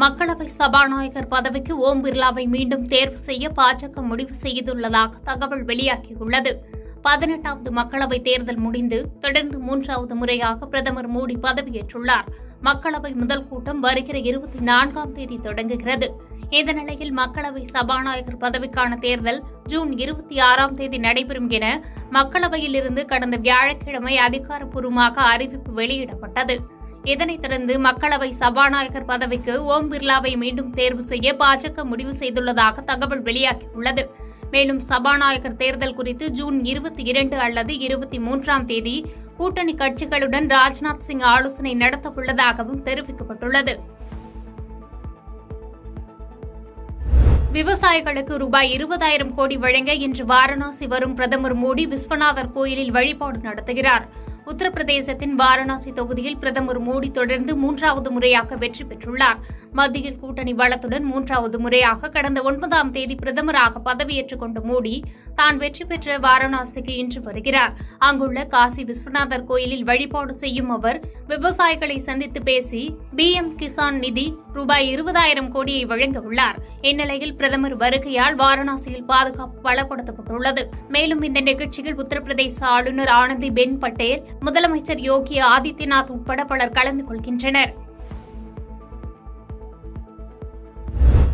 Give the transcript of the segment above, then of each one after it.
மக்களவை சபாநாயகர் பதவிக்கு ஓம் பிர்லாவை மீண்டும் தேர்வு செய்ய பாஜக முடிவு செய்துள்ளதாக தகவல் வெளியாகியுள்ளது. 18வது மக்களவைத் தேர்தல் முடிந்து தொடர்ந்து 3வது முறையாக பிரதமர் மோடி பதவியேற்றுள்ளார். மக்களவை முதல் கூட்டம் வருகிற 24ஆம் தேதி தொடங்குகிறது. இந்த நிலையில் மக்களவை சபாநாயகர் பதவிக்கான தேர்தல் ஜூன் 26ஆம் தேதி நடைபெறும் என மக்களவையில் இருந்து கடந்த வியாழக்கிழமை அதிகாரப்பூர்வமாக அறிவிப்பு வெளியிடப்பட்டது. இதனைத் தொடர்ந்து மக்களவை சபாநாயகர் பதவிக்கு ஓம் பிர்லாவை மீண்டும் தேர்வு செய்ய பாஜக முடிவு செய்துள்ளதாக தகவல் வெளியாகியுள்ளது. மேலும் சபாநாயகர் தேர்தல் குறித்து ஜூன் 22 அல்லது 23ஆம் தேதி கூட்டணி கட்சிகளுடன் ராஜ்நாத் சிங் ஆலோசனை நடத்தவுள்ளதாகவும் தெரிவிக்கப்பட்டுள்ளது. விவசாயிகளுக்கு ரூபாய் 20,000 கோடி வழங்க இன்று வாரணாசி வரும் பிரதமர் மோடி விஸ்வநாதர் கோயிலில் வழிபாடு நடத்துகிறார். உத்தரப்பிரதேசத்தின் வாரணாசி தொகுதியில் பிரதமர் மோடி தொடர்ந்து 3வது முறையாக வெற்றி பெற்றுள்ளார். மத்தியில் கூட்டணி பலத்துடன் 3வது முறையாக கடந்த 9ஆம் தேதி பிரதமராக பதவியேற்றுக் கொண்ட மோடி தான் வெற்றி பெற்ற வாரணாசிக்கு இன்று வருகிறார். அங்குள்ள காசி விஸ்வநாதர் கோயிலில் வழிபாடு செய்யும் அவர் விவசாயிகளை சந்தித்து பேசி PM கிசான் நிதி ரூபாய் 20,000 கோடியை வழங்க உள்ளார். இந்நிலையில் பிரதமர் வருகையால் வாரணாசியில் பாதுகாப்பு பலப்படுத்தப்பட்டுள்ளது. மேலும் இந்த நிகழ்ச்சியில் உத்தரப்பிரதேச ஆளுநர் ஆனந்திபென் பட்டேல், முதலமைச்சர் யோகி ஆதித்யநாத் உட்பட பலர் கலந்து கொள்கின்றனர்.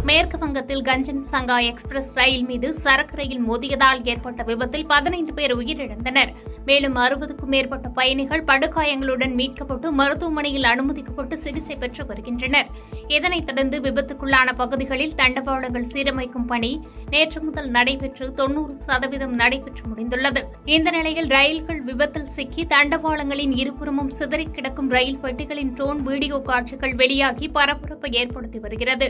மேற்கு வங்கத்தில் கஞ்சன் சங்கா எக்ஸ்பிரஸ் ரயில் மீது சரக்கு ரயில் மோதியதால் ஏற்பட்ட விபத்தில் 15 பேர் உயிரிழந்தனர். மேலும் 60க்கும் மேற்பட்ட பயணிகள் படுகாயங்களுடன் மீட்கப்பட்டு மருத்துவமனையில் அனுமதிக்கப்பட்டு சிகிச்சை பெற்று வருகின்றனர். இதனைத் தொடர்ந்து விபத்துக்குள்ளான பகுதிகளில் தண்டவாளங்கள் சீரமைக்கும் பணி நேற்று முதல் நடைபெற்று 90% நடைபெற்று முடிந்துள்ளது. இந்த நிலையில் ரயில்கள் விபத்தில் சிக்கி தண்டவாளங்களின் இருபுறமும் சிதறி கிடக்கும் ரயில் பெட்டிகளின் ட்ரோன் வீடியோ காட்சிகள் வெளியாகி பரபரப்பை ஏற்படுத்தி வருகிறது.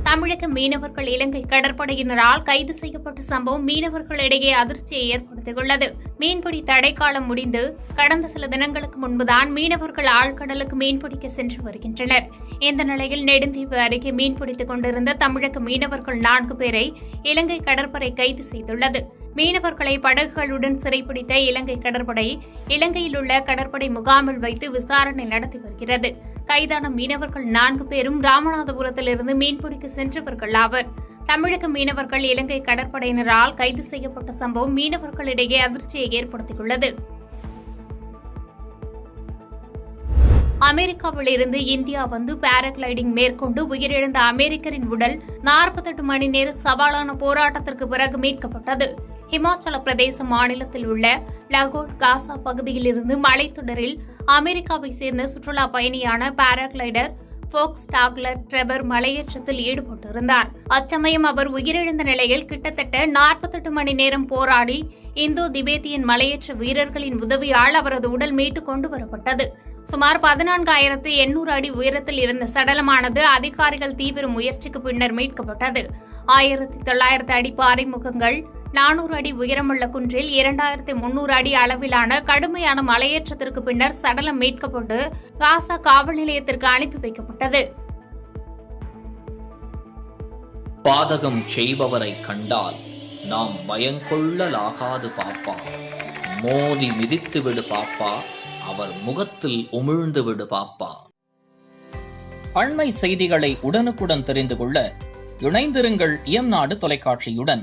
தமிழக மீனவர்கள் இலங்கை கடற்படையினரால் கைது செய்யப்பட்ட சம்பவம் மீனவர்களிடையே அதிர்ச்சியை ஏற்படுத்தியுள்ளது. மீன்பிடி தடைக்காலம் முடிந்து கடந்த சில தினங்களுக்கு முன்புதான் மீனவர்கள் ஆழ்கடலுக்கு மீன்பிடிக்க சென்று வருகின்றனர். இந்த நிலையில் நெடுந்தீவு அருகே மீன்பிடித்துக் கொண்டிருந்த தமிழக மீனவர்கள் 4 பேரை இலங்கை கடற்படை கைது செய்துள்ளது. மீனவர்களை படகுகளுடன் சிறைப்பிடித்த இலங்கை கடற்படை இலங்கையில் உள்ள கடற்படை முகாமில் வைத்து விசாரணை நடத்தி வருகிறது. கைதான மீனவர்கள் 4 பேரும் ராமநாதபுரத்திலிருந்து மீன்பிடிக்க சென்றவர்கள் ஆவர். தமிழக மீனவர்கள் இலங்கை கடற்படையினரால் கைது செய்யப்பட்ட சம்பவம் மீனவர்களிடையே அதிர்ச்சியை ஏற்படுத்தியுள்ளது. அமெரிக்காவில் இருந்து இந்தியா வந்து பாராகிளைடிங் மேற்கொண்டு உயிரிழந்த அமெரிக்கரின் உடல் 48 மணி நேர சவாலான போராட்டத்திற்கு பிறகு மீட்கப்பட்டது. இமாச்சல பிரதேச மாநிலத்தில் உள்ள லகோட் காசா பகுதியில் இருந்து மலைத்தொடரில் அமெரிக்காவை சேர்ந்த சுற்றுலா பயணியான பாராகிளைடர் போக்ஸ் டாக்லர் ட்ரெவர் மலையேற்றத்தில் ஈடுபட்டிருந்தார். அச்சமயம் அவர் உயிரிழந்த நிலையில் கிட்டத்தட்ட 48 மணி நேரம் போராடி இந்தோ திபேத்தியன் மலையேற்ற வீரர்களின் உதவியால் அவரது உடல் மீட்டுக் கொண்டு வரப்பட்டது. சுமார் 14,800 அடி உயரத்தில் இருந்த சடலமானது அதிகாரிகள் தீவிர முயற்சிக்கு பின்னர் மீட்கப்பட்டது. 1900 அடி பாறை முகங்கள், 400 அடி உயரமுள்ள குன்றில் 2300 அடி அளவிலான கடுமையான மலையேற்றத்திற்கு பின்னர் சடலம் மீட்கப்பட்டு காசா காவல் நிலையத்திற்கு அனுப்பி வைக்கப்பட்டது. பாதகம் செய்பவரை கண்டால் நாம் பயங்கொள்ளலாகாது பாப்பா, மோதி மிதித்து விடு பாப்பா, அவர் முகத்தில் உமிழ்ந்து விடு பாப்பா. அண்மை செய்திகளை உடனுக்குடன் தெரிந்து கொள்ள இணைந்திருங்கள் எம் நாடு தொலைக்காட்சியுடன்.